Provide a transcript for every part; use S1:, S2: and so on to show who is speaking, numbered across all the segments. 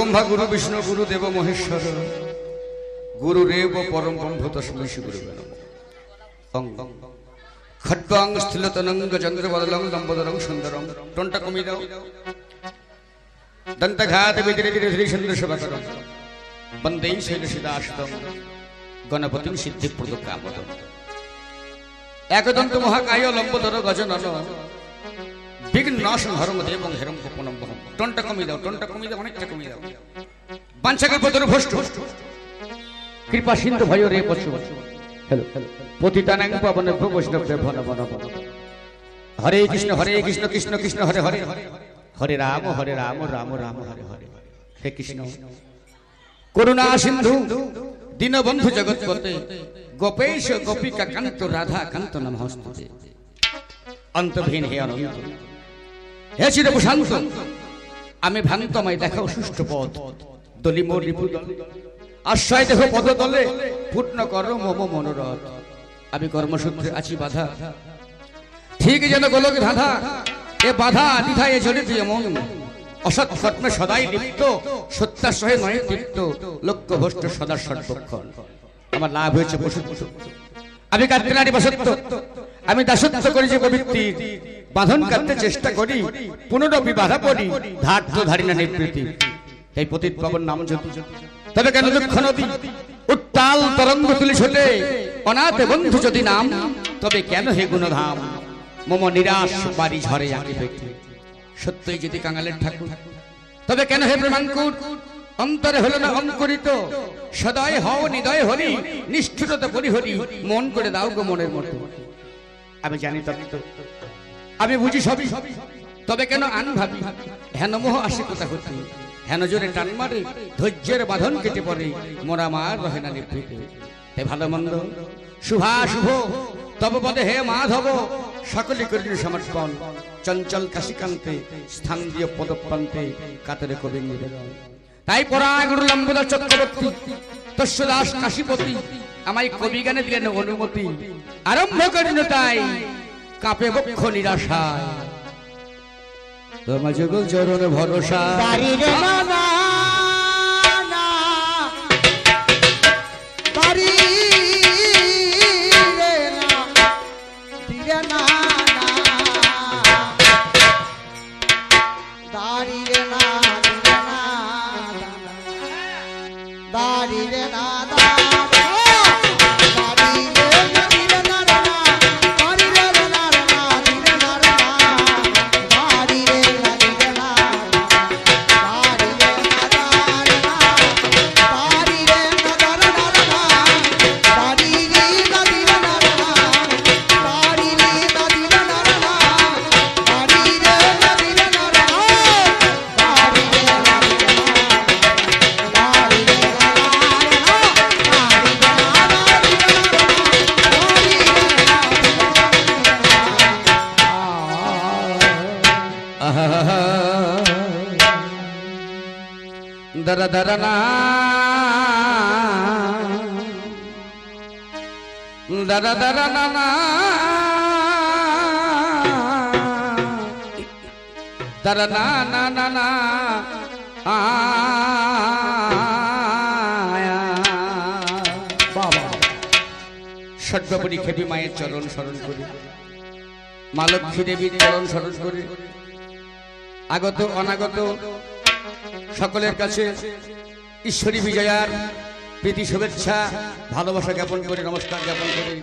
S1: ब्रह्मा गुरु विष्णु गुरु देव महेश्वर गुरुरेव परम ब्रह्म तस्मै श्री गुरुवे नमः। खड्गांग स्थिलतनंग चंद्रवदलं लंबोदरं सुंदरं टोंटा कमी दाओ दंतघात विदिरे श्री चंद्रशेखरं वंदे शैलशिदाशतं गणपतिं सिद्धिप्रदकामदं एकदंत महाकाय लंबोदर गजनन विघ्नाशं हरं देवं हिरं गोपनं वहं टोंटा कमी दाओ अनेकटा कमी दाओ पंचकल्पतरु भ्रष्ट कृपा सिंधु भयो रे पशु हेलो पतितानां पावनेभ्यो वैष्णवेभ्यो नमो नमः। हरे कृष्ण कृष्ण कृष्ण हरे हरे हरे राम राम राम हरे हरे हे कृष्ण करुणा सिंधु दीनबंधु जगत्पते गोपेश गोपिका कांत राधा कांत नमस्ते अंतहीन हे अनंत हे चिर शांत आमी भ्रांतमय देखाओ सुष्ठु पथ दली मोर रिपुद आश्रय देखो पद तले पूर्ण करो मम मनोरथ आमी कर्मसूत्रे आछि बाधा ठीक जेन गोलक धाधा ए बाधा द्विधाय जड़ित एमन असत् कर्मे सदाई लिप्त सत्याश्रये नय तृप्त लक्ष्य भ्रष्ट सदा सर्वक्षण आमार लाभ हयेछे पशुत्व आमी काटते नारी बसत्व आमी दासत्व करि जे प्रवृत्ति बाधन काटते चेष्टा करी पुनरपि बाधा पड़ी धार्त धारी ना निवृत्ति हे पतित पावन नाम जपि तबे केन दुःख नदी उत्ताल तरंग तुले छोटे अनाथ बंधु यदि नाम तबे केन हे गुणधाम मम निराश बारी झरे आके पेटे सत्यई यदि कांगालेर ठाकुर तबे केन हे प्रेमांकुर अंतरे हलो ना अंकुरित सदाय हओ हृदय हरि निष्ठुरता परिहरि मन करे दाओ गो मनेर मतो आमी जानि तत्त्व आमी बुझी सबई तबे केन आन भाबी हेन मोह आशे कोथा हते हेन जोरे टान मारे धैर्येर बाधन केटे पड़े मोरा मार रहे ना निवृत्ति हे भालो मंद शुभाशुभ तब पदे हे माधव सकले करिल समर्पण चंचल काशिकान्ते स्थान दिए पदप्रान्ते कातरे कवि निवेदन ताई पराय गुरु लंबोदर चक्रवर्ती तस्यदास काशीपति आमाय कवि गाने दिलेन अनुमति आरम्भ करिन ताई कापे बक्ष निराशाय তোমার যুগল চরণে ভরসা বাড়ি রে না না বাড়ি রে না দিরে না না দাড়ি রে না দিরে না দাড়ি রে না दर दरना दर दरना दरना ना ना ना बाबा षड्भरी खेपी माয়ের চরণ স্মরণ করি মা লক্ষ্মী দেবীর চরণ স্মরণ করি আগত অনাগত সকলের কাছে ঈশ্বরী বিজয়ার প্রীতি শুভেচ্ছা ভালোবাসা জ্ঞাপন করে নমস্কার জ্ঞাপন করে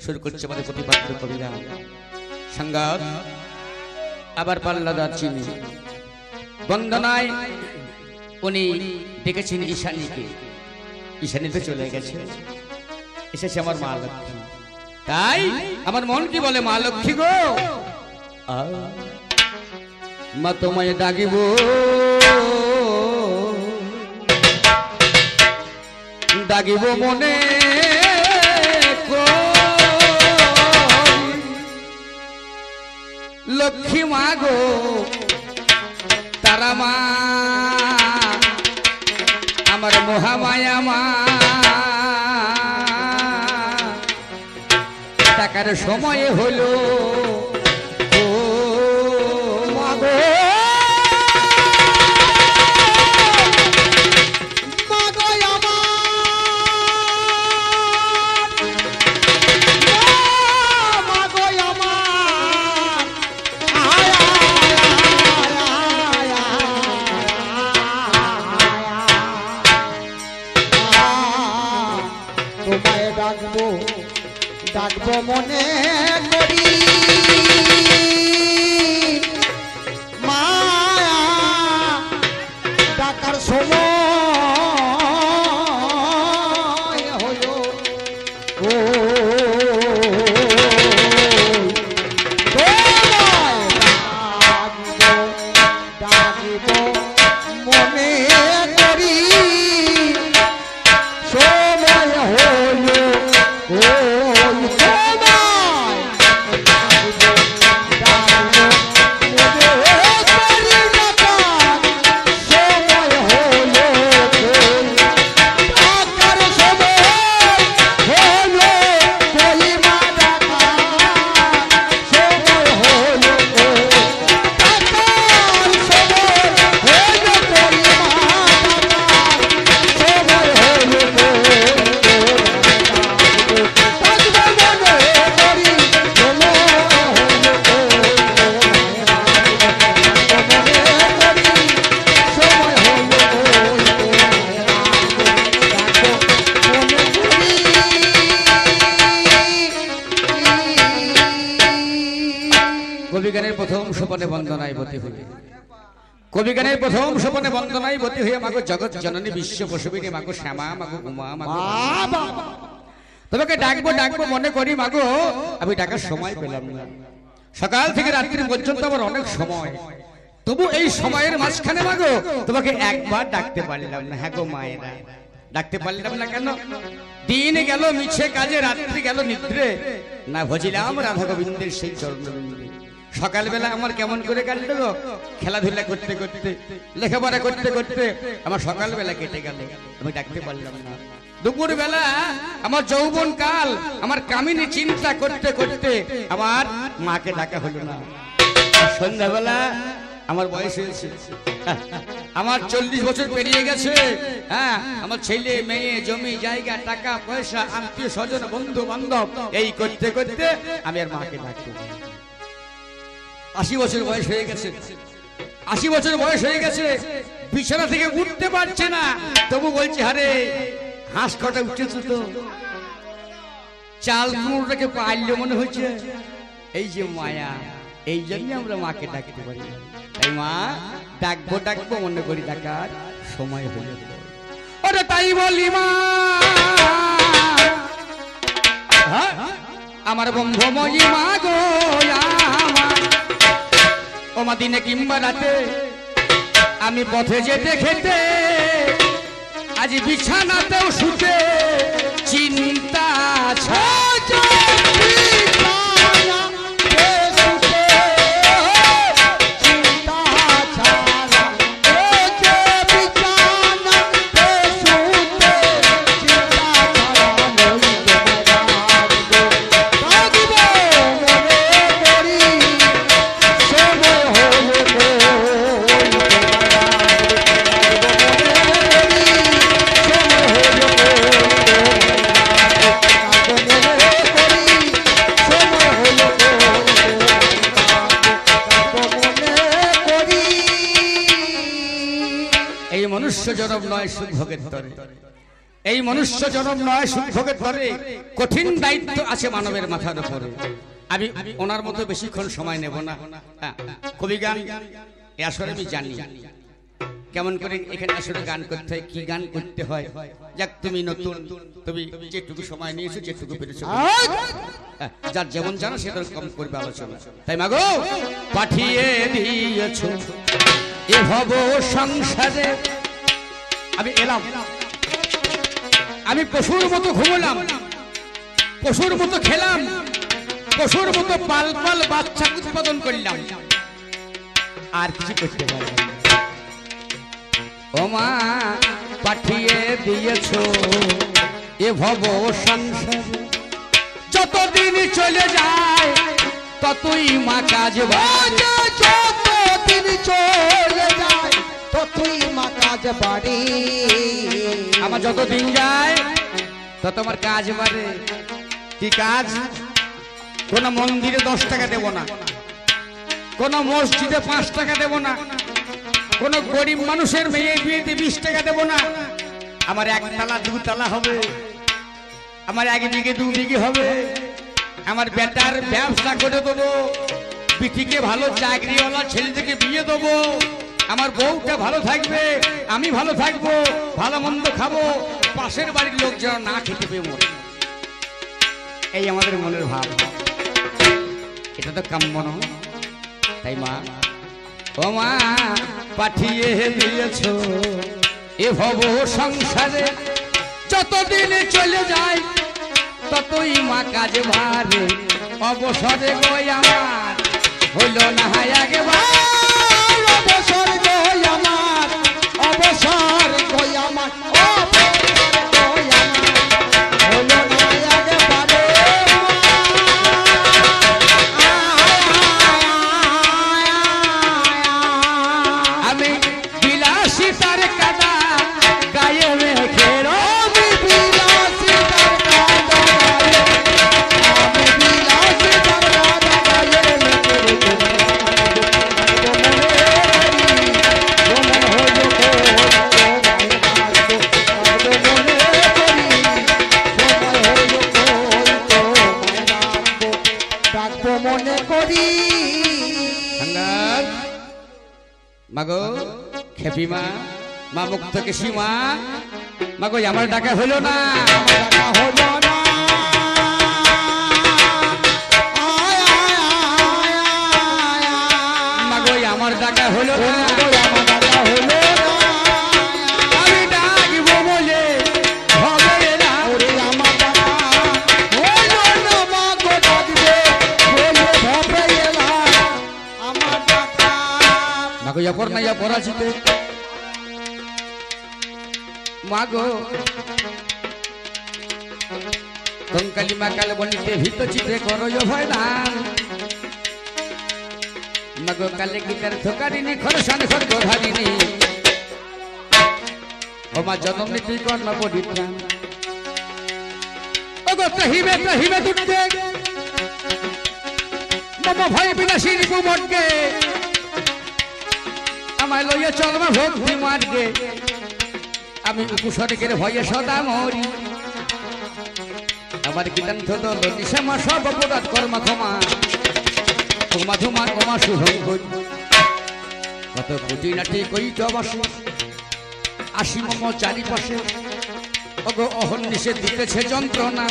S1: শুরু করছে আমাদের প্রতিপাদ্য কবিতা সংগাত আবার পাল্লা দাচ্ছিনি বন্দনায় উনি ডেকেছেন ঈশানীকে ঈশানী তো চলে গেছে এসেছে আমার মা লক্ষ্মী তাই আমার মন কি বলে মা লক্ষ্মী গো মা তোমায় ডাকিব ডাকিব মনে লক্ষ্মী মা গো তারা মা আমার মহামায়া মা টাকার সময় হলো ও মা গো
S2: ডাকবো মনে করি মায়া ডাকার সময় হলো ও ডাকবো মনে করি সময় হলো
S1: কবিগানের প্রথম সোপানে বন্দনায় বতী হয়ে কবিগানের প্রথম সোপানে বন্দনায় বতী হয়ে মাগো জগৎ জননী বিশ্ব প্রসবিনী মাগো শ্যামা মাগো উমা মাগো তোমাকে ডাকবো ডাকবো মনে করি মাগো আমি ডাকার সময় পেলাম না সকাল থেকে রাত্রি পর্যন্ত আমার অনেক সময় তবু এই সময়ের মাঝখানে মাগো তোমাকে একবার ডাকতে পারলাম না হ্যাঁ গো মায়েরা ডাকতে পারলাম না কেন দিন গেল মিছে কাজে রাত্রি গেল নিদ্রে না ভজিলাম রাধা গোবিন্দের সেই চরণবিন্দে সকালবেলা আমার কেমন করে কাটলো গো খেলাধুলা করতে করতে লেখাপড়া করতে করতে আমার সকালবেলা কেটে গেল আমি ডাকতে পারলাম না দুপুর বেলা আমার যৌবন কাল আমার কামিনী চিন্তা করতে করতে আমার মাকে ডাকা হলো না সন্ধ্যাবেলা আমার বয়স হয়েছে আমার 40 বছর পেরিয়ে গেছে হ্যাঁ আমার ছেলে মেয়ে জমি জায়গা টাকা পয়সা আত্মীয় স্বজন বন্ধু বান্ধব এই করতে করতে আমি আর মাকে ডাকতে 80 বছর বয়স হয়ে গেছে 80 বছর বয়স হয়ে গেছে বিছানা থেকে উঠতে পারছে না তবু বলছি আরে হাঁস কটা উঠেছে তো চাল কুমড়োটাকে পাইলে মনে হচ্ছে এই যে মায়া এই জন্য আমরা মাকে ডাকতে পারি তাই মা ডাকবো ডাকবো মনে করি ডাকার সময় হয়ে গেল ওরে তাই বলি মা আমার বন্ধুময়ী মা গো আমার ও মা দিনে কিংবা রাতে আমি পথে যেতে খেতে আজ বিছানাতেও শুতে চিন্তা জনম নয় সুখ ভোগের তরে এই মনুষ্য জনম নয় সুখ ভোগের তরে কঠিন দায়িত্ব আছে মানবের মাথার উপরে আমি ওনার মতো বেশিক্ষণ সময় নেব না কবি গান আসলে আমি জানি কেমন করে এখানে আসলে গান করতে হয় কি গান করতে হয় যাক তুমি নতুন তুমি যেটুকু সময় নিয়েছো যেটুকু পেরেছো যার যেমন জানো সেটা কম করবে আলোচনা তাই মাগো পাঠিয়ে দিয়েছো এ ভব সংসারে আমি এলাম আমি পশুর মতো ঘুমলাম পশুর মতো খেলাম পশুর মতো পাল পাল বাচ্চা উৎপাদন করলাম আর কিছু করতে পারলাম ও মা পাঠিয়ে দিয়েছো এ ভব সংসার যতদিন চলে যায় ততই মা কাজ বাড়ে
S2: যতদিন চলে যায় ততই মা কাজ বাড়ে
S1: আমার যতদিন যায় তত আমার কাজ বাড়ে কি কাজ কোন মন্দিরে 10 টাকা দেব না কোন মসজিদে 5 টাকা দেব না কোন গরিব মানুষের মেয়ে বিয়েতে 20 টাকা দেব না আমার 1 তলা 2 তলা হবে আমার 1 বিঘে 2 বিঘে হবে আমার বেটার ব্যবসা করে দেবো, বিটিকে ভালো চাকরিওয়ালা ছেলে থেকে বিয়ে দেবো, আমার বউটা ভালো থাকবে, আমি ভালো থাকবো, ভালো মন্দ খাবো, পাশের বাড়ির লোক যেন না খেতে পেয়ে মরে। এই আমাদের মনের ভাব, এটা তো কাম্য নয়। তাই মা, ও মা পাঠিয়ে দিয়েছ এ ভব সংসারে, যতদিন চলে যায় ততই মা কাজে ভারে, অবসরে গই আমার হইল না একবার,
S2: অবসর গই আমার, অবসর গই আমার, হলো না একবারে।
S1: আমি বিলাসী তার কাদা গায়ে রেখে
S2: আমি বিলাসী তার কাঁদা গায়ে, আমি বিলাসী তার কাঁদা গায়ে রেখে মনে করি।
S1: মাগো খেপি মা, মা মুক্ত কেশি মা, মাগো আমার ডাকা হলো না,
S2: হলো না,
S1: মাগো আমার ডাকা হলো না,
S2: আমার দাদা হলো না,
S1: আমি ডাকবো বলে হবে না,
S2: ওরে আমার দাদা হলো না, মা গো ডাকবে বলে ভাবে এলা আমার দাদা।
S1: মাগো অপর না অপরাজিতে, মাগো কঙ্কালী মা কাল বলিতে ভীত চিত্রে করো ভয় দান, মাগো কালে গীতার থোকারিনি খরসান খর্গ ধারিনি, ও মা জনম নীতি কর্ম পরিত্রাণ, ও গো তহিবে তহিবে দুর্গে মম ভয় বিনাশিনী কুমটকে, আমায় লইয়া চলমা ভক্তি মার্গে, আমি উপসর্গের ভয়ে সদা মরি, আমার গীতান্থ দল নিশামা সব অপরাধ কর্মা ক্ষমা, ক্ষমা ধুমা ক্ষমা শুভং করি, কত কোটি নাটি কইট বসে আসি মম চারিপাশে, অগ অহর্নিশে দিতেছে যন্ত্রণা,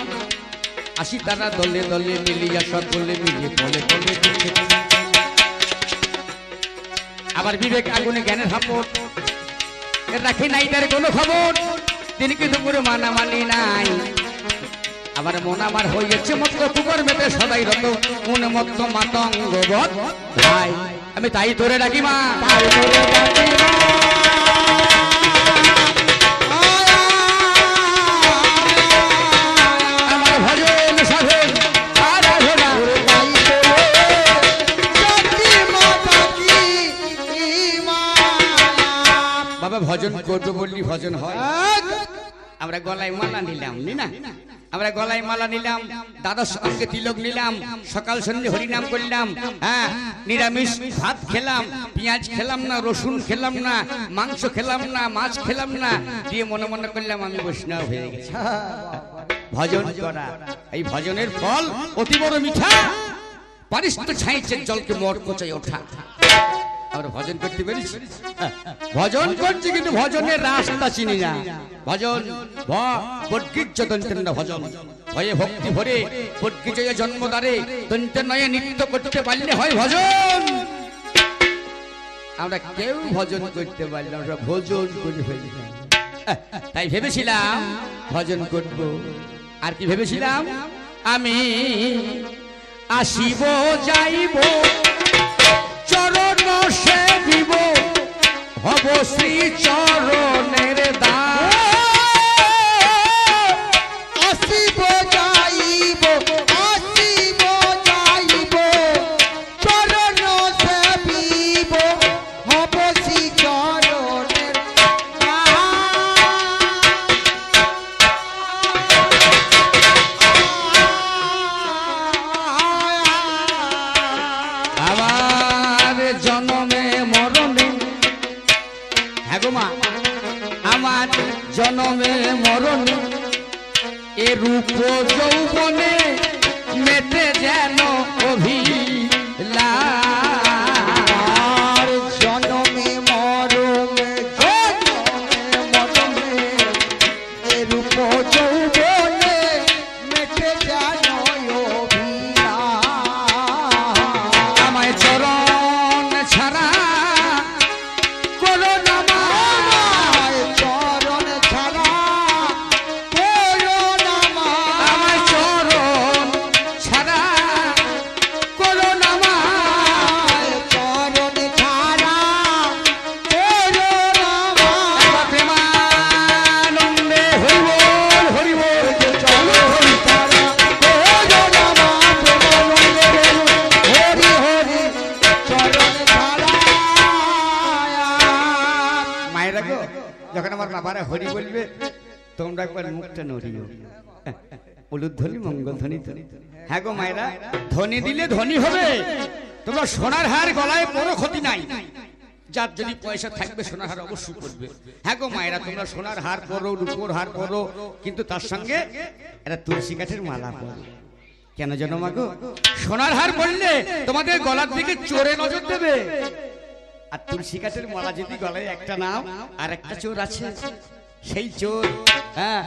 S1: আসি তারা দলে দলে মিলিয়া সকলে মিলিয়ে বলে বলে আবার বিবেক আগুনে জ্ঞানের হাপট, রাখি নাই তার কোনো খবর, তিনি কিন্তু পুরো মানামানি নাই, আমার মন আমার হইয়াছে মত কুকর মেতে সদাই রত মনে মত মাতঙ্গ বধ ভাই, আমি তাই তোরে ডাকি মা,
S2: তাই তোরে ডাকি মা,
S1: আমার ভজন সাধন আরাধনা,
S2: তাই তোরে ডাকি মা, ডাকি মা।
S1: বাবা ভজন করবো বললি ভজন হয়, আমরা গলায় মালা নিলাম না, আমরা গলায় মালা নিলাম, দ্বাদশ অঙ্গে তিলক নিলাম, সকাল সন্ধ্যে হরিনাম করলাম, হ্যাঁ নিরামিষ ভাত খেলাম, পেঁয়াজ খেলাম না, রসুন খেলাম না, মাংস খেলাম না, মাছ খেলাম না, দিয়ে মনে মনে করলাম আমি বৈষ্ণব হয়ে গেছি। ভজন করা, এই ভজনের ফল অতি বড় মিঠা, পারিষ্ট ছাইচের জলকে মর কোচাই ওঠা। আমরা ভজন করতে পেরেছি, ভজন করছি কিন্তু ভজনের রাস্তা চিনি না, ভজন ভজন ভয়ে ভক্তি ভরে পটকিজয়ে জন্মদারে দন্তনয়ে নৃত্য করতে পারলে হয় ভজন, আমরা কেউ ভজন করতে পারলাম, আমরা ভোজন করে ফেলি, তাই ভেবেছিলাম ভজন করব, আর কি ভেবেছিলাম আমি আসিব যাইব চরণ সেবিব হব শ্রী চরণের দান,
S2: আসিব যাইব, আসিব যাইব চরণ সেবিব হব শ্রী চরণের
S1: আমার জনমে মরণে, হ্যাঁ গো মা, আমার জনমে মরণে এ রূপ যৌবনে মেটে যেন অভিলাষ।
S2: আর জনমে মরমে জনমে মরমে এ রূপ যৌবনে মেটে যায় অভিলাষ।
S1: আমায় চরণ ছাড়া করো না মা,
S2: আমায় চরণ ছাড়া করো না মা।
S1: আমায় চরণ ছাড়া করো না মা।
S2: আমায় চরণ ছাড়া করো না মা।
S1: প্রেমানন্দে হরি বল হরি বল।
S2: চরণ ছাড়া করো না মা। প্রেমানন্দে হরি হরি চরণ ছাড়া।
S1: মায়েরা গো, যখন আমার বাবারা হরি বলবে তোমরা একবার মুখটা নড়িও। উলুধ্বনি মঙ্গলধ্বনি ধ্বনি। হ্যাঁ গো মায়েরা, ধ্বনি দিলে ধ্বনি হবে। তোমরা সোনার হার গলায় পরো, ক্ষতি নাই। যার যদি পয়সা থাকবে সোনার হার অবশ্যই করবে। হ্যাঁ গো মায়েরা, তোমরা সোনার হার পরো, রূপোর হার পরো, কিন্তু তার সঙ্গে একটা তুলসী কাঠের মালা পরো। কেন জানো মা গো? সোনার হার পরলে তোমাদের গলার দিকে চোরে নজর দেবে। আর তুলসী কাঠের মালা যদি গলায় একটা নাও, আর একটা চোর আছে, সেই চোর, হ্যাঁ,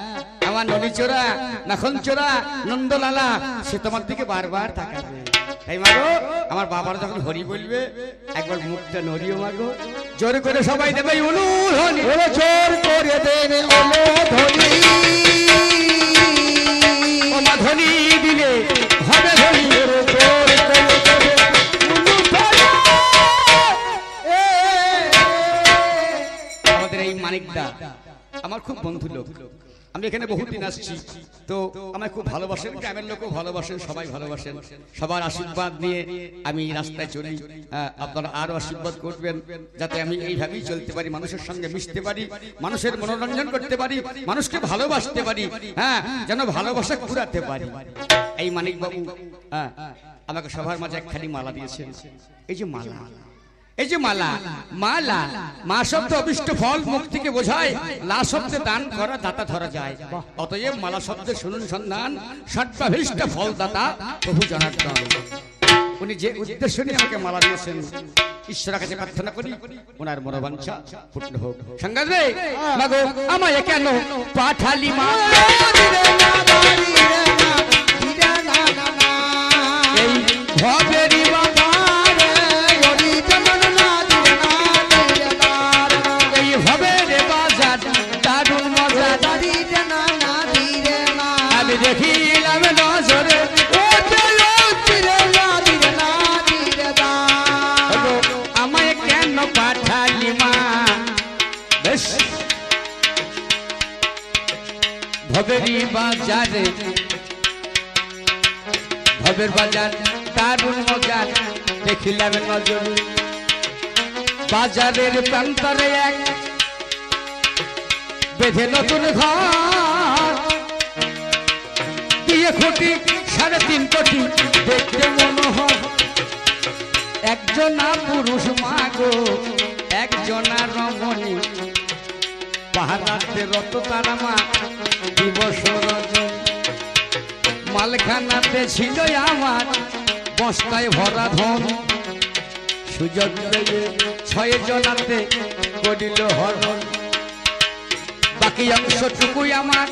S1: আমার ননী চোরা, নাখন চোরা, নন্দলালা, সে তোমার দিকে বারবার তাকাবে। তাই মাগো, আমার বাবার যখন হরি বলবে একবার মুখটা নড়িও মাগো, জোর করে সবাই দেবে উলু ধ্বনি।
S2: ওরে জোর করে দেন ওলো ধ্বনি।
S1: ও মা ধ্বনি দিলে হবে ধ্বনি।
S2: ওরে জোর করে দেন উলু ধ্বনি।
S1: আমাদের এই মানিকদা আমার খুব বন্ধু লোক। আমি এখানে বহুদিন আসছি, তো আমায় খুব ভালোবাসেন, গ্রামের লোকও ভালোবাসেন, সবাই ভালোবাসেন। সবার আশীর্বাদ নিয়ে আমি রাস্তায় চলি। আপনারা আরো আশীর্বাদ করবেন যাতে আমি এইভাবেই চলতে পারি, মানুষের সঙ্গে মিশতে পারি, মানুষের মনোরঞ্জন করতে পারি, মানুষকে ভালোবাসতে পারি, হ্যাঁ, যেন ভালোবাসা কুড়াতে পারি। এই মানিক বাবু আমাকে সবার মাঝে একখানি মালা দিয়েছেন। এই যে মালা, এই যে মালা, মালা মা শব্দ অভিষ্ট ফল মুক্তিকে বোঝায়, লা শব্দে দান করা দাতা ধরা যায়। অতএব মালা শব্দে শুনুন সন্ধান, ষট্টাভীষ্ট ফল দাতা প্রভু জনার্দন। উনি যে উদ্দেশ্য নিয়ে আমাকে মালা দিয়েছেন, ঈশ্বরের কাছে প্রার্থনা করি ওনার মনোবাঞ্ছা পূর্ণ হোক। সঙ্গাত রে মাগো, আমায় কেন পাঠালি মা? এই ভবেরি বাবা, এই ভবের বাজার দারুণ মজা, আমি দেখিলাম নজরে। আমায় কেন পাঠালি মা? বেশ, ভবেরি বাজারে, ভবের বাজার দারুণ মজা, দেখিলাম নজরে। বাজারের প্রান্তরে এক বেঁধে নতুন ঘর, দিয়ে খুঁটি 3.5 কোটি, দেখতে মনোহর। একজনা পুরুষ মাগো, একজনা রমণী, পাহাড়াতে রত তারা মা দিবস রজনী। মালখানাতে ছিল আমার বস্তায় ভরা ধন, সুযোগ পেয়ে 6 জনাতে করিল হরণ। বাকি অংশটুকুই আমার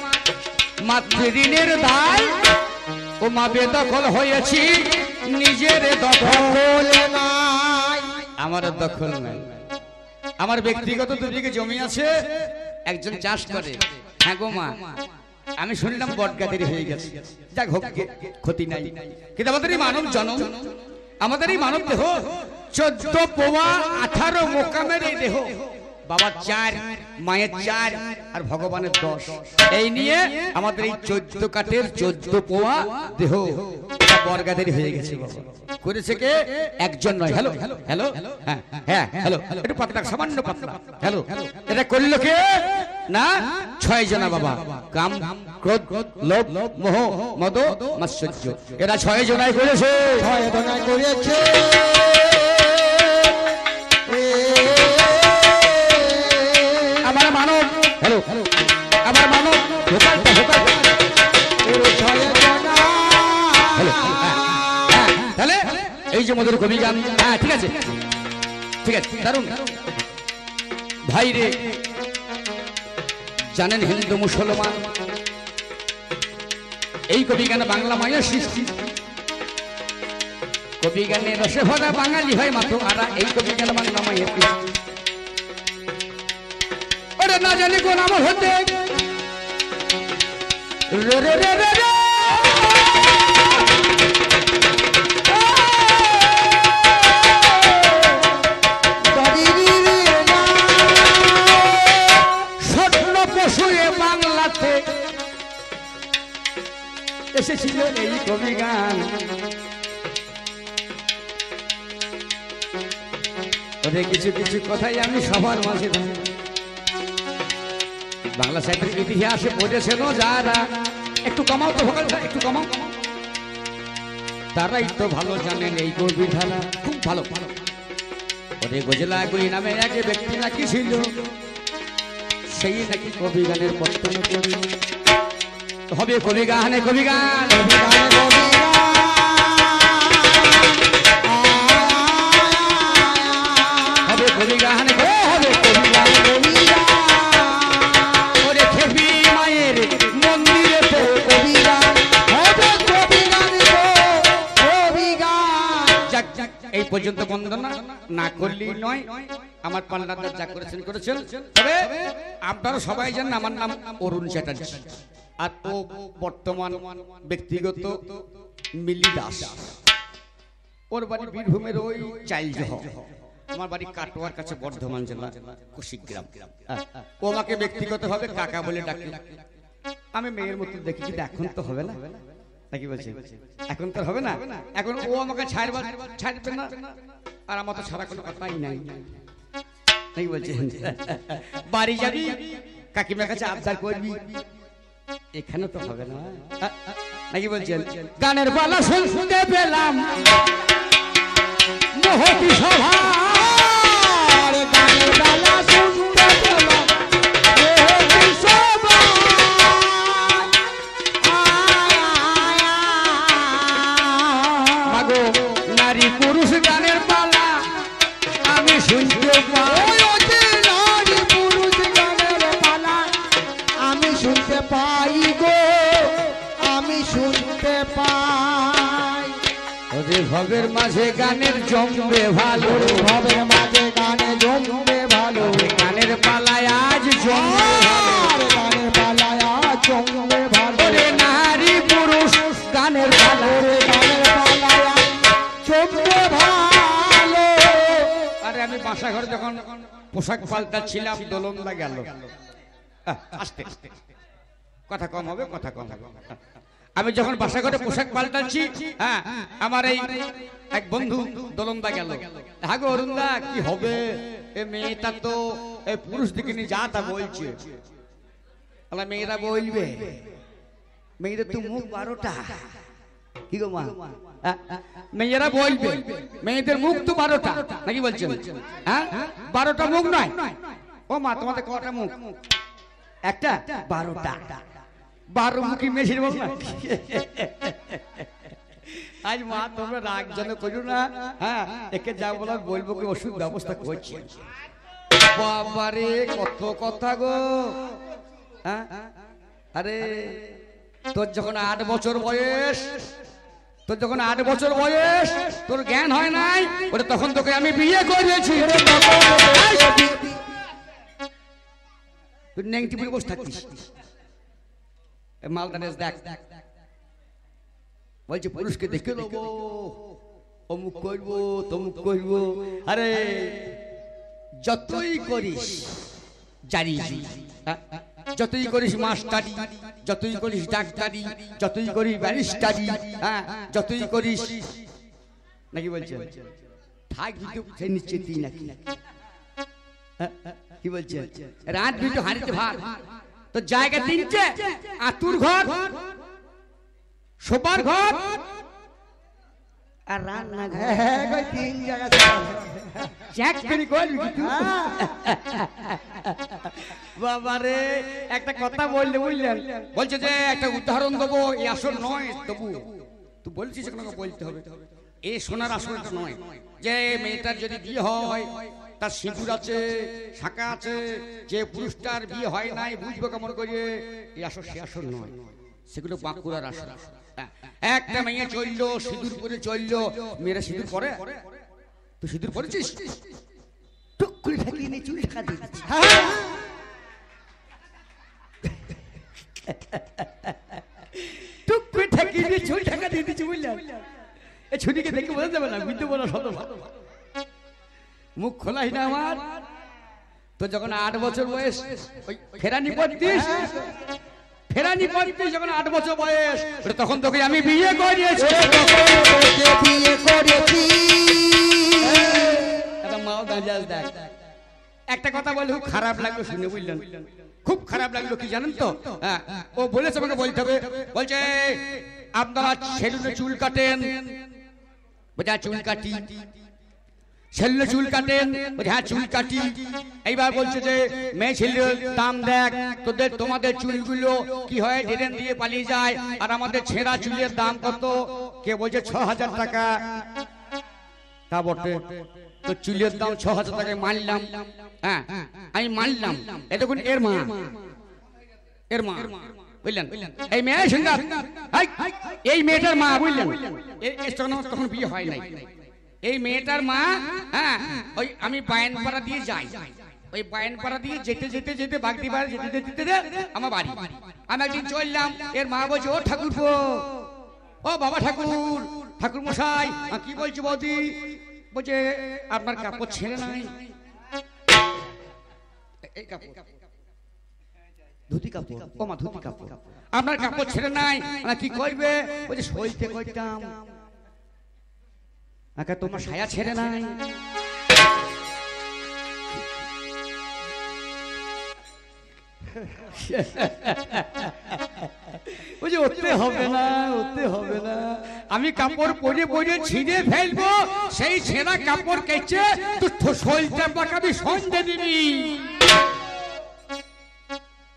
S1: মাতৃঋণের দায়, ও মা বেদখল হয়েছি, নিজের দখল নাই। আমার দখল নাই। আমার ব্যক্তিগত 2 বিঘে জমি আছে, একজন চাষ করে। হ্যাঁ গো মা, আমি শুনলাম বটগাছের হয়ে গেছে, যাক হোক, ক্ষতি নাই। কিন্তু আমাদের এই মানব জনম, আমাদের এই মানব দেহ 14 পোয়া 18 মোকামের এই দেহ, বাবার 4, মায়ের 4 আর ভগবানের 10, এই নিয়ে আমাদের এই 14 কাঠের 14 পোয়া দেহ বর্গাদের হয়ে গেছে। বাবা করেছে কে? একজন নয়। হ্যালো হ্যালো, হ্যাঁ হ্যাঁ হ্যালো, একটু পাতলা, সামান্য পাতলা। হ্যালো, এটা করল কে? না, 6 জনা বাবা। কাম, ক্রোধ, লোভ, মোহ, মদ, মাৎসর্য, এরা 6 জনাই করেছে।
S2: 6 জনাই করেছে।
S1: আমার মানব, হ্যালো, আমার মানব, হোকালটা হোকাল,
S2: 6 জনা।
S1: হ্যালো। যে মধুর কবি গান। হ্যাঁ ঠিক আছে ঠিক আছে, দারুণ ভাই রে। জানেন হিন্দু মুসলমান এই কবি গান বাংলা মায়ের সৃষ্টি। কবি গানে রসে ভরা বাঙালি হয় মাত্র আরা, এই কবি গান বাংলা মায়ের সৃষ্টি। ওরে না জানি কোন আমল হতে রে রে রে রে রে। স্বপ্ন পশুয়ে বাংলাতে এসেছিল এই কবি গান। ওদের কিছু কিছু কথাই আমি সবার মাঝে বাংলা সাহিত্যের ইতিহাসে পড়েছেন যারা, একটু কমাও তো ভোকালটা, একটু কমাও, তারাই তো ভালো জানেন এই কবি ধারা খুব ভালো। ওরে গজলা গুলি নামে এক ব্যক্তি নাকি ছিল, সেই নাকি কবি গানের পত্তন কবি। হবে কবি গানে কবি গান, হবে কবি গানে হবে কবি গান। ওরে খেপি মায়ের মন্দিরে তো কবি গান হবে কবি গান কবি গান। যাক যাক এই পর্যন্ত বন্দনা না করলেই নয়। আমার পাল্লাদার যা করেছেন করেছেন। তবে আপনারা সবাই জানেন আমার নাম অরুণ চ্যাটার্জি, আর ও বর্তমান ব্যক্তিগত মিলি দাস। ওর বাড়ি বীরভূমের ওই চাইলজহ, আমার বাড়ি কাটোয়ার কাছে বর্ধমান জেলা কুশিগ্রাম। ও আমাকে ব্যক্তিগতভাবে কাকা বলে ডাকে। আমি মেয়ের মতো দেখি, কিন্তু এখন তো হবে না নাকি বলছে, এখন তো হবে না। এখন ও আমাকে ছাড়বে না, আর আমার তো ছাড়া কোনো কথাই নাই নাকি বলছে। বাড়ি যাবি কাকিমার কাছে আবদার করবি, এখানে তো হবে না নাকি বলছেন। গানের বালা শুনতে পেলাম মোহতি সভা, গানের বালা শুনতে পেলাম মোহতি সভা। মাগো নারী পুরুষ গানের পালা আমি শুনতে পাই,
S2: নারী পুরুষ গানের পালা আমি শুনতে পাই গো, আমি শুনতে পাই।
S1: ওদের ভবের মাঝে গানের জমবে ভালো,
S2: ভবের মাঝে গানে জমবে ভালো,
S1: গানের পালায় আজ জমবে ভালো,
S2: গানের পালায় জমবে ভালো।
S1: ওরে নারী পুরুষ গানের পালা,
S2: গানের পালায় জমবে ভালো।
S1: আরে আমি বাসা ঘরে যখন পোশাক পাল্টাচ্ছিলাম দোলনদা গেল, আস্তে কথা কম হবে, কথা কম হবে। আমি যখন বাসা ঘরে পোশাক পাল্টাচ্ছি, হ্যাঁ আমার এই এক বন্ধু দোলনদা গেল। হ্যাঁ গো অরুণদা কি হবে, এ মেয়েটা তো এই পুরুষ দিকে নিয়ে যা তা বলছে। মেয়েরা বলবে, মেয়েদের তো মুখ 12টা, কি গো মা, মেয়েরা বলবে মেয়েদের মুখ তো 12টা নাকি বলছেন। হ্যাঁ 12টা মুখ নয়। ও মা তোমাদের কটা মুখ? একটা, 12টা। 12 মুখী মেশির বল না। আজ মা তোমরা রাগ যেন করো না। হ্যাঁ একে যা বলার বলবো, কি ওষুধ ব্যবস্থা করছি। বাবারে কত কথা গো। হ্যাঁ আরে তোর যখন 8 বছর বয়স, তোর যখন 8 বছর বয়স, তোর জ্ঞান হয় নাই, ওরে তখন তোকে আমি বিয়ে করেছি। তুই নেগেটিভ বসে থাকিস। মালটা দেখ বলছি পুরুষকে দেখে নেবো, অমুক করবো তমুক করবো। আরে যতই করিস জানি, যতই করিস মাস্টারি, যতই করিস ডাক্তারি, যতই করিস ব্যারিস্টারি, হ্যাঁ যতই করিস নাকি বলছে থাকবি তো নিশ্চিত নাকি, কি বলছে রাত দুটো হাঁড়িতে ভাত, তো জায়গা 3টে, আতুর ঘর, শোবার ঘর আর রান্না ঘর।
S2: 3 জায়গা
S1: বাবারে একটা কথা বললে বুঝলেন, বলছে যে একটা উদাহরণ দেবো, এই আসল নয় তবু তুই বলছিস বলতে হবে। এ সোনার আসলটা নয় যে মেয়েটার যদি বিয়ে হয় তার সিঁদুর আছে, শাঁখা আছে, যে পুরুষটার বিয়ে হয় নাই বুঝবো কেমন করে এই আসল সে আসল নয়, সেগুলো বাঁকুড়ার আসল। একটা মেয়ে চললো সিঁদুর পরে চললো, মেয়েরা সিঁদুর পরে, তুই সিঁদুর পরেছিস? টুক করে ঠাকিয়ে নিয়ে চুল ঢাকা দিয়েছিস। টুক করে ঠাকিয়ে নিয়ে চুল ঢাকা দিয়ে দিচ্ছি, বুঝলাম? এ ছুটিকে দেখে বোঝা যাবে না, বিদ্যু বলা শত মুখ খোলাই না আমার। তো যখন 8 বছর বয়স, ওই ফেরানি 35, ফেরানি 35 যখন 8 বছর বয়স, তখন তোকে আমি বিয়ে করিয়েছি।
S2: বিয়ে করেছি
S1: মাও দাঁড়িয়ে দেখ। একটা কথা বলে খুব খারাপ লাগলো শুনে, বুঝলেন? খুব খারাপ লাগলো কি জানেন তো? হ্যাঁ, ও বলেছে আমাকে বলতে হবে, বলছে আপনারা সেলুনে চুল কাটেন, বোঝা চুল কাটি, সেলুনে চুল কাটেন, বোঝা চুল কাটি। এইবার বলছে যে মেয়ে ছেলের দাম দেখ, তোদের তোমাদের চুলগুলো কি হয় ড্রেন দিয়ে পালিয়ে যায়, আর আমাদের ছেঁড়া চুলের দাম কত? কে বলছে 6000 টাকা। তা বটে, তো চুলের দাম 6000 টাকায় মানলাম। হ্যাঁ আমি মানলাম। এতক্ষণ এর মা, এর মা, বুঝলেন? এই মেয়ে সঙ্গে এই মেয়েটার মা, বুঝলেন? তখন বিয়ে হয় নাই। এই মেয়েটার মা, হ্যাঁ, ওই আমি বায়নপাড়া দিয়ে যাই, ওই বায়নপাড়া দিয়ে যেতে যেতে যেতে বাগদি বাড়ি যেতে যেতে আমার বাড়ি। আমি একদিন চললাম, এর মা বলছে ও ঠাকুরপো, ও বাবা ঠাকুর, ঠাকুর মশাই। কি বলছো বৌদি? বলছে আপনার কাপড় ছেড়ে নাই। এই কাপড় ধুতি কাপড়, ও মা ধুতি কাপড়, আপনার কাপড় ছেড়ে নাই, কি করবে? বলছে সইতে কইতাম। তোমার সায়া ছেড়ে নাই। ওতে হবে না, ওতে হবে না, আমি কাপড় পরে পরে ছিঁড়ে ফেলবো, সেই ছেঁড়া কাপড় কেচে তুই সইতে পাকাবি, সন্ধে দিবি।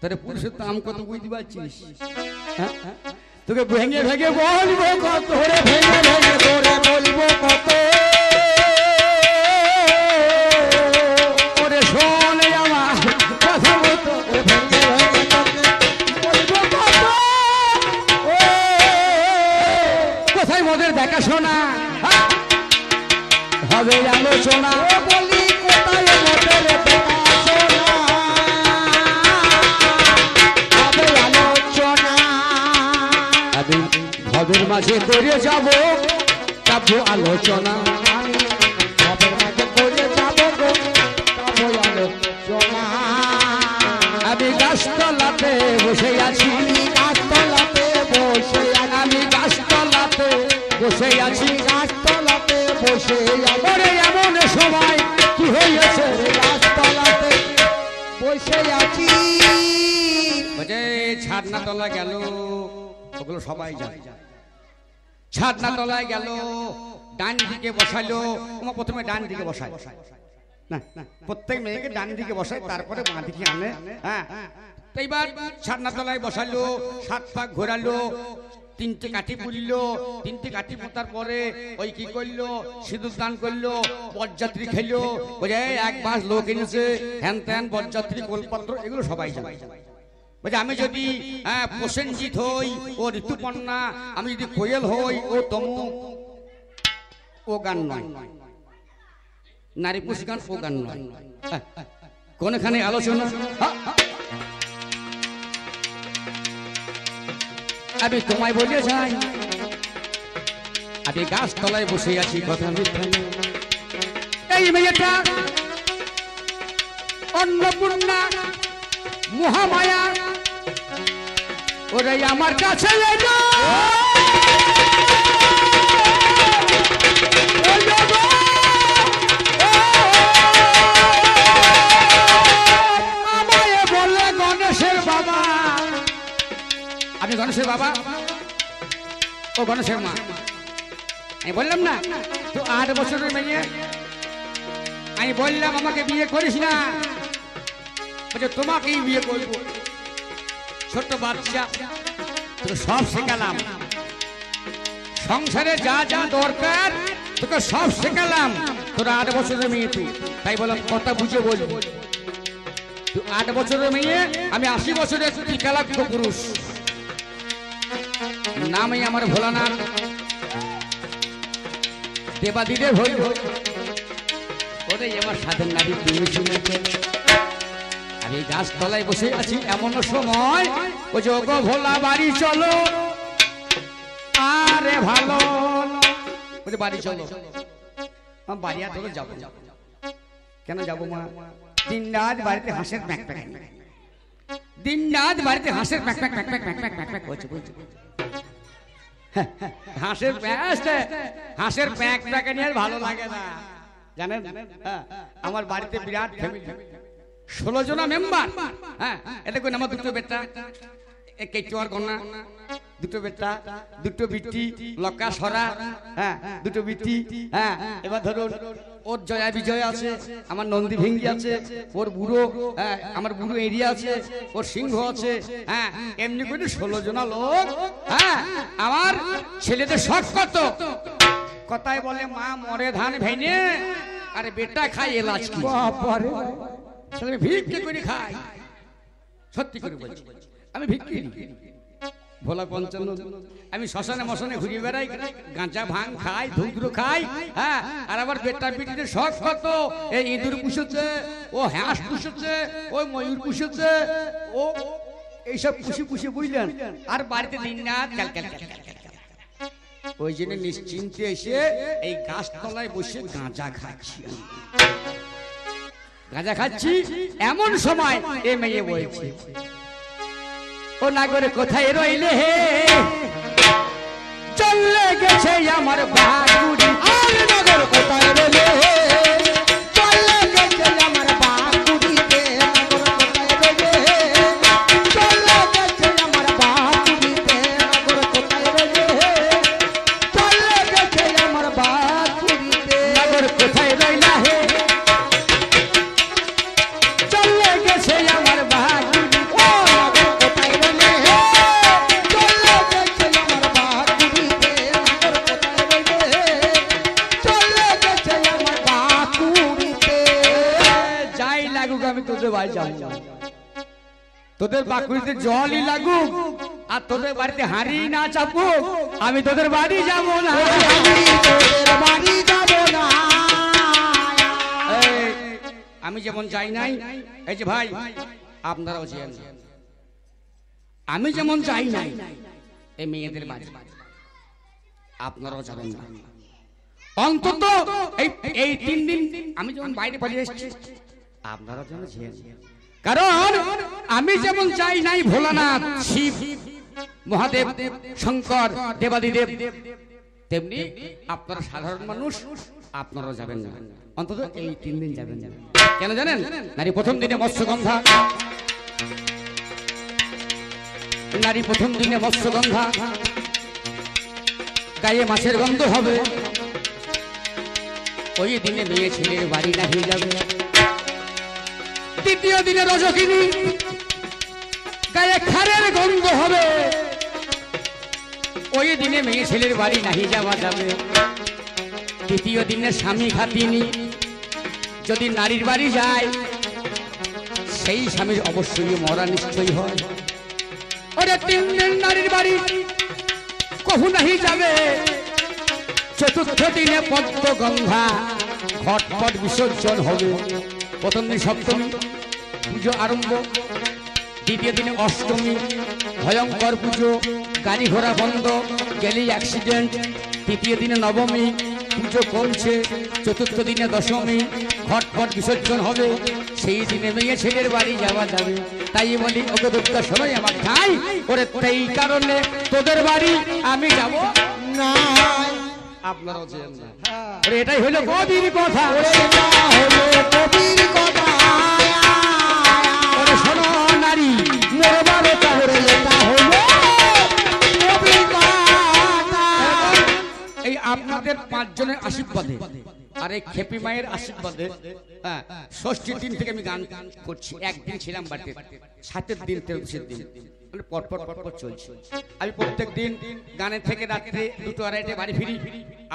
S1: তাহলে পুরুষের দাম কত বুঝতে পারছিস? তোকে ভেঙে ভেঙে বলবো কত, ভেঙে ভেঙে তোরে বলবো কত। ওরে শোনে আমার কথা মতো, ভেঙে ভেঙে তোকে বলবো কত। কোথায় মোদের দেখাশোনা হবে আলোচনা, বলি কোথায় মোদের দেখাশোনা হবে আলোচনা। আমি ভবের মাঝে করে যাব, যাবো আলোচনা, আমি ভবের মাঝে করে যাবো, যাবো আলোচনা। আমি গাছতলাতে বসে আছি, গাছতলাতে বসে, আমি গাছতলাতে বসে আছি, গাছতলাতে বসে। ওরে এমন সময় কি হয়েছে, গাছতলাতে বসে আছি। ছাদনা তলা গেল, ওগুলো সবাই যায়। ছাদনা তলায় গেল, ডান দিকে বসালো, প্রথমে ডান দিকে বসায় না, প্রত্যেক মেয়েকে ডান দিকে বসায়, তারপরে বাঁ দিকে আনে। হ্যাঁ, এইবার ছাদনা তলায় বসালো, 7 পাক ঘোরালো, 3টে কাঠি পুড়লো, 3টে কাঠি পোতার পরে ওই কি করলো, সিঁদুর দান করলো, বরযাত্রী খেলো, বোঝে 1 মাস লোক এনেছে, হ্যান ত্যান বরযাত্রী গোলপত্র এগুলো সবাই যায়। বলছে আমি যদি প্রসেনজিৎ হই, ও ঋতুপর্ণা, আমি যদি কোয়েল হই, ও তমুক, ও গান নয়, নারী পুরুষ গান, ও গান নয়। কোনখানে আলোচনা? আমি তোমায় বলে যাই, আমি গাছ তলায় বসে আছি, কথা মিথ্যা। এই মেয়েটা অন্নপূর্ণা মহামায়া, ওরাই আমার কাছে এলো। আমায় বলে গণেশের বাবা, আমি গণেশের বাবা, ও গণেশের মা। আমি বললাম না তো 8 বছরের মেয়ে, আমি বললাম আমাকে বিয়ে করিস না, বলছে তোমাকেই বিয়ে করবো। ছোট বাচ্চা, তোকে সব শেখালাম, সংসারে যা যা দরকার তোকে সব শেখালাম। তোরা 8 বছরের মেয়ে তুই, তাই বললাম কথা বুঝে বলবি। তুই 8 বছরের মেয়ে, আমি 80 বছরের ত্রিকালাক্ষ পুরুষ। নামই আমার ভোলানাথ, দেবাদিদেব হই। ওরে আমার সাধন নারী তুমি শুনেছে। আমি গাছতলায় বসে আছি এমন সময়, ও যে ওগো ভোলা বাড়ি চলো, আরে ভালো বলছে বাড়ি চলো। বাড়ি আর তোকে যাবো। কেন যাবো মা? দিন রাত বাড়িতে হাঁসের প্যাক প্যাক, দিন রাত বাড়িতে হাঁসের pack pack pack pack pack pack pack pack করছে বলছে। হাঁসের হাঁসের প্যাক প্যাক নিয়ে আর ভালো লাগে না জানেন। আমার বাড়িতে বিরাট ফ্যামিলি, 16 জনা মেম্বার। হ্যাঁ, এটা কোন আমার 2টো বেটা, কেচুয়ার কন্যা, 2টো বেটা, 2টো বিটি, লক্কা সরা। হ্যাঁ, 2টো বিটি। হ্যাঁ, এবার ধরুন ওর জয়া বিজয় আছে, আমার নন্দী ভেঙ্গি আছে, ওর বুড়ো, হ্যাঁ আমার বুড়ো এরিয়া আছে, ওর সিংহ আছে। হ্যাঁ, এমনি করে 16 জনা লোক। হ্যাঁ, আমার ছেলেদের শখ কত কথায় বলে মা মরে ধান ভেঙে, আরে বেটা খাই এলাচ কি ভিক্ষে করে খাই। সত্যি করে বলছি, আমি ভিক্ষে ভোলা 55, আমি শ্মশানে মশানে ঘুরে বেড়াই, গাঁজা ভাঙ খাই, ধুদ্র খাই। হ্যাঁ, আর আবার বেটা বেটিতে শখ কত, এই ইঁদুর পুষেছে, ও হাঁস পুষেছে, ওই ময়ূর পুষেছে, ও এইসব পুষি পুষি বুঝলেন। আর বাড়িতে দিন রাত ক্যাল ক্যাল ক্যাল ক্যাল ক্যাল। ওই জন্য নিশ্চিন্তে এসে এই গাছতলায় বসে গাঁজা খাচ্ছি। গাঁজা খাচ্ছি এমন সময় এ মেয়ে বলছে, ও নাগরে কোথায় রইলে হে, চলে গেছে আমার বাগুড়ি।
S2: আর নগর কোথায় রইলে হে, চলে গেছে আমার বাগুড়িতে। নগর কোথায় রইলে হে, চলে গেছে আমার বাগুড়িতে। নগর কোথায় রইলে হে, চলে গেছে আমার বাগুড়িতে।
S1: নাগর কোথায় রইলা হে, চলে গেছে আমার বাগুড়ি।
S2: ও নগর কোথায় রইলে হে, চলে গেছে আমার বাগুড়িতে। নগর কোথায় রইলে হে, চলে গেছে আমার বাগুড়িতে।
S1: যাই লাগুক আমি তোদের বাড়ি যাবো, তোদের বাকুড়িতে জলই লাগুক, আর তোদের বাড়িতে হাঁড়ি না চাপুক, আমি তোদের বাড়ি যাবো না।
S2: আমি তোদের বাড়ি যাব না।
S1: এই, আমি যেমন যাই নাই, এই যে ভাই আপনারাও যেন, আমি যেমন যাই নাই এই মেয়েদের বাড়ি, আপনারাও যাবেন না। অন্তত এই 3 দিন আমি যেমন বাইরে পালিয়ে এসেছি, আপনারাও যেন যেন। কারণ আমি যেমন চাই নাই ভোলানাথ, শিব, মহাদেব, শঙ্কর, দেবাদিদেব, তেমনি আপনারা সাধারণ মানুষ, আপনারাও যাবেন না। অন্তত এই 3 দিন যাবেন না। কেন জানেন? নারী প্রথম দিনে মৎস্যগন্ধা, নারী প্রথম দিনে মৎস্যগন্ধা, গায়ে মাছের গন্ধ হবে। ওই দিনে মেয়ে ছেলের বাড়ি না হয়ে যাবে। দ্বিতীয় দিনে রজকিনী, গায়ে খারের গন্ধ হবে। ওই দিনে মেয়ে ছেলের বাড়ি নাহি যাওয়া যাবে। তৃতীয় দিনে স্বামী খাতিনি, যদি নারীর বাড়ি যায় সেই স্বামীর অবশ্যই মরা নিশ্চয়ই হয়। ওরে 3 দিন নারীর বাড়ি কখু নাহি যাবে। চতুর্থ দিনে পদ্মগন্ধা, ঘটপট বিসর্জন হবে। প্রথম দিন সপ্তমী, পুজো আরম্ভ। দ্বিতীয় দিনে অষ্টমী, ভয়ঙ্কর পুজো, গাড়ি ঘোড়া বন্ধ, গেলেই অ্যাক্সিডেন্ট। তৃতীয় দিনে নবমী, পুজো কমছে। চতুর্থ দিনে দশমী, ঘটপট বিসর্জন হবে। সেই দিনে মেয়ে ছেলের বাড়ি যাওয়া যাবে। তাই বলি ওকে দুর্গা সবাই আমার খাই ওরে, এই কারণে তোদের বাড়ি আমি যাব
S2: না।
S1: আপনারাও যেন না। ওরে এটাই হলো কবির কথা।
S2: এটা হলো কবির কথা।
S1: ওরে শোনো নারী,
S2: মরবারে তাহলে এটা হলো কবির কথা।
S1: এই আপনাদের 5 জনের আশীর্বাদে আর এই খেপি মায়ের আশীর্বাদে, হ্যাঁ, ষষ্ঠীর দিন থেকে আমি গান করছি। একদিন ছিলাম বাড়িতে, 7 দিন 13 দিন, মানে পরপর পরপর চলছে। আমি প্রত্যেক দিন গানের থেকে রাত্রে 2টো আড়াইটে বাড়ি ফিরি,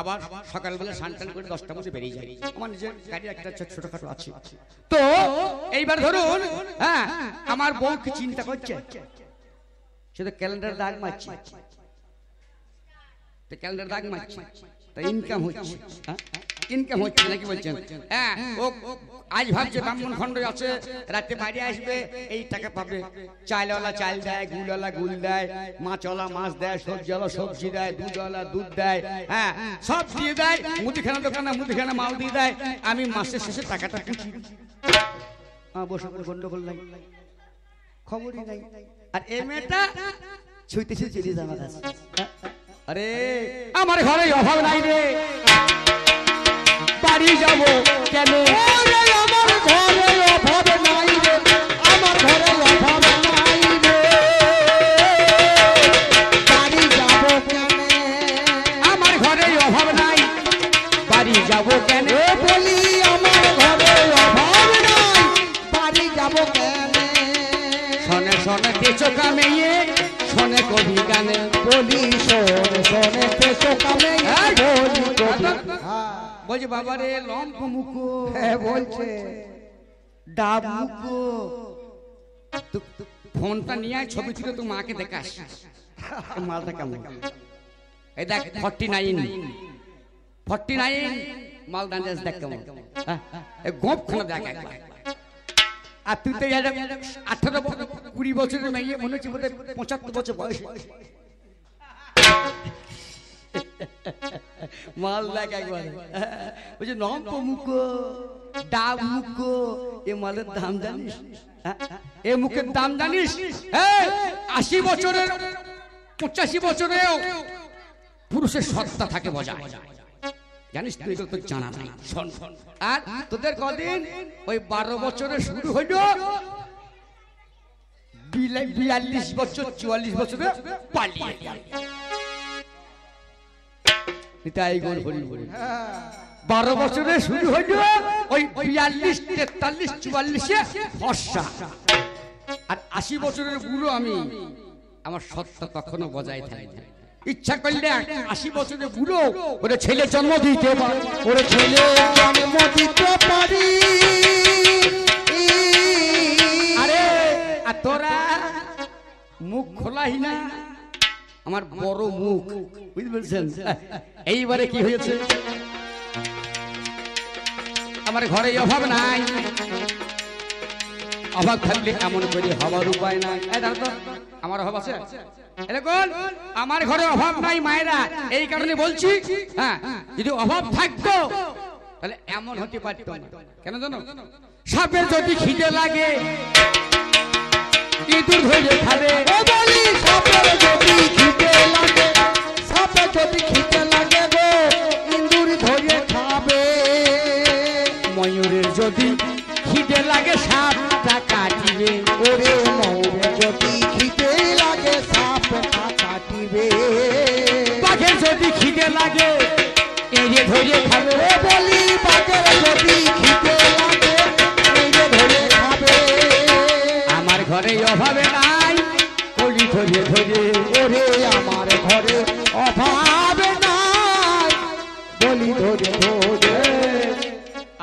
S1: আবার সকালবেলা স্নান টান করে 10টার মধ্যে বেরিয়ে যাই। আমার নিজের গাড়ি একটা ছোটখাটো আছে। তো এইবার ধরুন, হ্যাঁ, আমার বউ কি চিন্তা করছে, সে তো ক্যালেন্ডার দাগ মারছে, তো ক্যালেন্ডার দাগ মারছে, তা ইনকাম হচ্ছে, ইনকাম হচ্ছে নাকি বলছেন? হ্যাঁ, ও আজ ভাবছে ব্রাহ্মণ খণ্ড আছে, রাতে বাড়ি আসবে, এই টাকা পাবে। চালওয়ালা চাল দেয়, গুড়ওয়ালা গুড় দেয়, মাছওয়ালা মাছ দেয়, সবজিওয়ালা সবজি দেয়, দুধওয়ালা দুধ দেয়, হ্যাঁ সব দিয়ে দেয়। মুদিখানা দোকানে মুদিখানা মাল দিয়ে দেয়। আমি মাসের শেষে টাকাটা খুঁজি, বসে করে গন্ডগোল নাই, খবরই নাই। আর এই মেয়েটা ছুঁইতে ছুঁতে চলে যায় আমার কাছে। আরে আমার ঘরে অভাব নাই রে, বাড়ি যাব কেন?
S2: আমার ঘরে অভাব নাই রে, আমার ঘরে অভাব নাই রে, বাড়ি যাব কেন?
S1: আমার ঘরে অভাব নাই, বাড়ি যাব কেন?
S2: বলি আমার ঘরে অভাব নাই, বাড়ি যাব কেন?
S1: শোনে শোনে তেচো কামেয়ে, শোনে কবি গানে,
S2: বলি শোনে শোনে তেসো কামে বলি কবি।
S1: বলছে বাবা রে লম্প মুখো,
S2: হ্যাঁ বলছে
S1: ডাব মুখো, ফোনটা নিয়ে আয়, ছবি তুলে তো মাকে দেখাস মালটা কেমন। এই দেখ 49 মাল দান্দাজ দেখ কেমন, গোপ খানা দেখ একবার। আর তুই তো 18-20 বছরের মেয়ে, মনে হচ্ছে বোধহয় 75 বছর বয়স। মাল দেখ একবার, বলছে নম্প মুখো, ডাব মুখো, এ মালের দাম জানিস? এ মুখের দাম জানিস? 80 বছরের 85 বছরেও পুরুষের সত্তা থাকে বজায়, জানিস তুই? এগুলো তো জানা নাই। শোন, আর তোদের কদিন ওই 12 বছরে শুরু হইল, 42 বছর 44 বছরে পালিয়ে গেল। তাই গোল হরি হরি 12 বছরে শুরু হইল, ওই 42 43 44-এ ফর্সা, আর 80 বছরের বুড়ো আমি, আমার সত্তা তখনও বজায় থাকে। ইচ্ছা করলে 80 বছরের বুড়ো ওরে ছেলে জন্ম দিতে পারে,
S2: ওরে ছেলে জন্ম দিতে পারি।
S1: আরে আর তোরা মুখ খোলাই না, আমার বড় মুখ, বুঝতে পেরেছেন? এইবারে কি হয়েছে, আমার ঘরে অভাব নাই, অভাব থাকলে এমন করে হবার উপায় নাই। আমার অভাব আছে, এরকম আমার ঘরে অভাব নাই মায়েরা, এই কারণে বলছি। হ্যাঁ, যদি অভাব থাকতো তাহলে এমন হতে পারতো না। কেন জানো? সাপের যদি খিদে লাগে ইঁদুর ধরে খাবে।
S2: ও বলি সাপের যদি খিদে লাগে, সাপের যদি খিদে লাগে গো, ইঁদুর ধরে খাবে।
S1: ময়ূরের যদি খিদে লাগে সাপটা কাটিবে।
S2: ওরে ময়ূরের যদি খিদে লাগে সাপটা কাটিবে।
S1: বাঘের যদি খিদে লাগে এড়ে ধরে খাবে।
S2: ও বলি বাঘের যদি খিদে লাগে এড়ে ধরে খাবে।
S1: আমার ঘরে অভাবে নাই, কলি ধরে ধরে।
S2: ওরে আমার ঘরে অভাব নাই, বলি ধরে ধরে।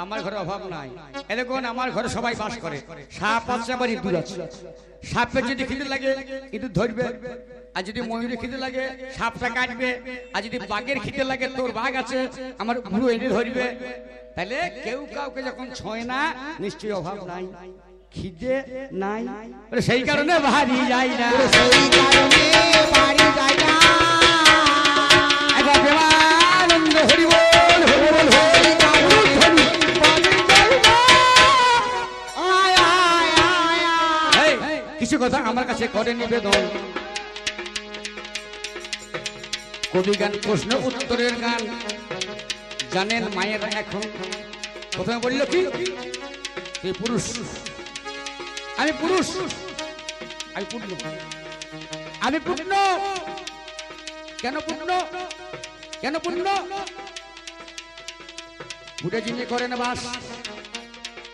S1: আমার ঘরে অভাব নাই, এরকম আমার ঘরে সবাই বাস করে। সাপ আছে, আবার ইঁদুর আছে। সাপের যদি খিদে লাগে ইঁদুর ধরবে, আর যদি ময়ূরের খিদে লাগে সাপটা কাটবে, আর যদি বাঘের খিদে লাগে তোর বাঘ আছে, আমার বুড়ো এনে ধরবে। তাহলে কেউ কাউকে যখন ছয় না, নিশ্চয়ই অভাব নাই, খিদে নাই, সেই কারণে বাড়ি যাই না।
S2: সেই কারণে বাড়ি যায় না।
S1: একবার প্রেমানন্দ হরি বল, হরি বল, হরি বল, হরি। কিছু কথা আমার কাছে করে নিবেদন। কবি গান, প্রশ্ন উত্তরের গান জানেন মায়েরা। এখন প্রথমে বলল কি, তুই পুরুষ, আমি পুরুষ, আমি পূর্ণ, আমি পূর্ণ। কেন পূর্ণ? কেন পূর্ণ? পুরে যিনি করেন বাস,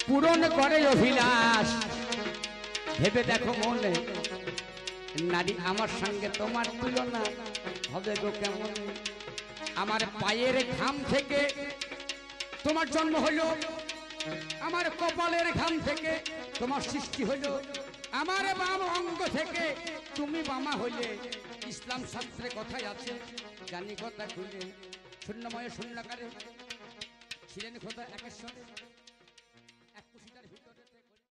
S1: পূরণ করে অভিলাষ। ভেবে দেখো মনে, নারী আমার সঙ্গে তোমার তুলনা হবে গো কেমন? আমার পায়ের ঘাম থেকে তোমার জন্ম হলো, আমার কপালের ঘাম থেকে তোমার সৃষ্টি হলো, আমার বাম অঙ্গ থেকে তুমি বামা হইলে। ইসলাম শাস্ত্রে কথাই আছে, জানি কথা খুলে। শূন্যময় শূন্যকারে ছিলেন খোদা একেশ্বর।